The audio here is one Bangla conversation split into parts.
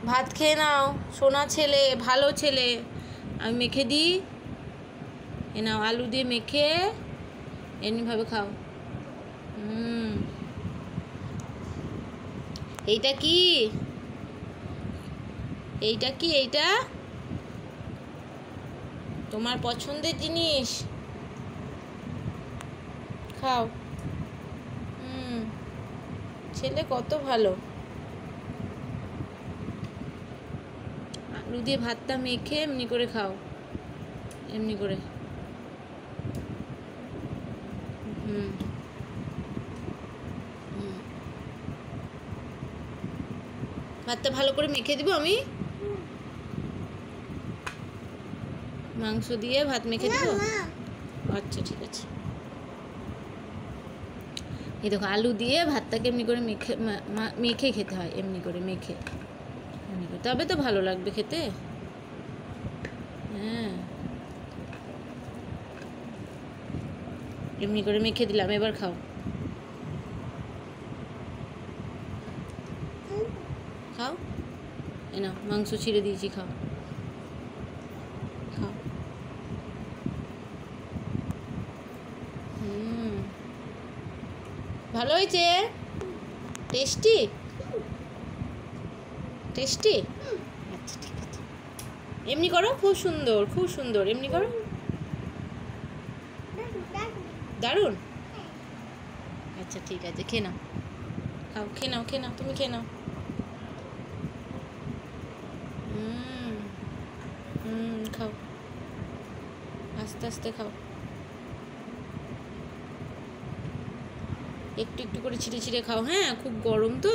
ভাত খেয়ে নাও, সোনা ছেলে, ভালো ছেলে। আমি মেখে দিই, এ নাও আলু দিয়ে মেখে এমনিভাবে খাও। এইটা কি, এইটা কি, এইটা তোমার পছন্দের জিনিস, খাও। ছেলে কত ভালো। আলু দিয়ে ভাতটা মেখে এমনি করে খাও, এমনি করে। ভাতটা ভালো করে মেখে দিব আমি, মাংস দিয়ে ভাত মেখে দিব। আচ্ছা ঠিক আছে। এই দেখো আলু দিয়ে ভাতটাকে এমনি করে মেখে মেখে খেতে হয়, এমনি করে মেখে, এমনি করে, তবে তো ভালো লাগবে খেতে। হ্যাঁ, এমনি করে মেখে দিলাম, এবার খাও। খাও, এ নাও মাংস ছিঁড়ে দিয়েছি, খাও খাও। ভালো হয়েছে, টেস্টি টেস্টি। আচ্ছা ঠিক আছে, এমনি করো, খুব সুন্দর খুব সুন্দর, এমনি করো, দারুণ। আচ্ছা ঠিক আছে, খেয়ে নাও, খাও, খেয়ে নাও, খেয়ে নাও, তুমি খেয়ে নাও। খাও, আস্তে আস্তে খাও, একটু একটু করে ছিঁড়ে ছিঁড়ে খাও। হ্যাঁ, খুব গরম তো,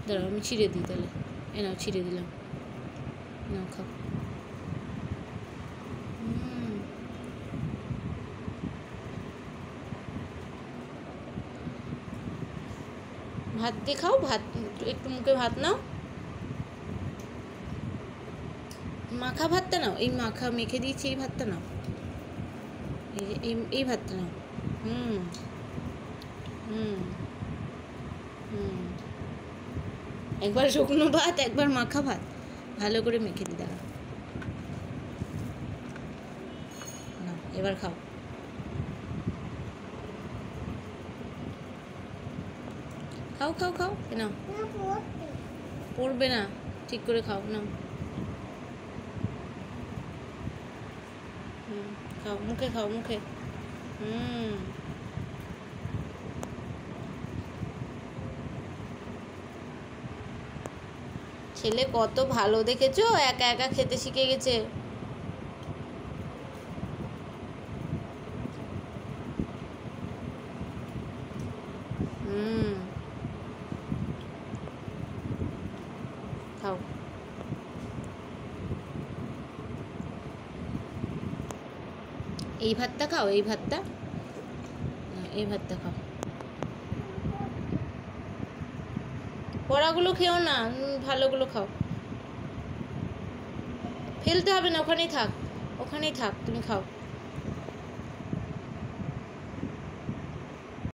দাঁড়াও আমি ছিঁড়ে দিই তাহলে। এ নাও, ছিঁড়ে দিলাম, নাও খাও। ভাত দিয়ে খাও, ভাত একটু মুখে ভাত নাও, মাখা ভাতটা নাও, এই মাখা মেখে দিয়েছি এই ভাতটা নাও, এই ভাতটা নাও। একবার শুকনো ভাত, একবার মাখা ভাত, ভালো করে মেখে দি, দাঁড়া না, এবার খাও। খাও খাও খাও, নাও, পড়বে না, ঠিক করে খাও, নাও। খাও, মুখে খাও, মুখে। ছেলে কত ভালো, দেখেছো, একা একা খেতে শিখে গেছে। খাও, এই ভাতটা খাও, এই ভাতটা, এই ভাতটা খাও। পড়াগুলো খেও না, ভালোগুলো খাও, ফেলতে হবে না, ওখানেই থাক, ওখানেই থাক, তুমি খাও।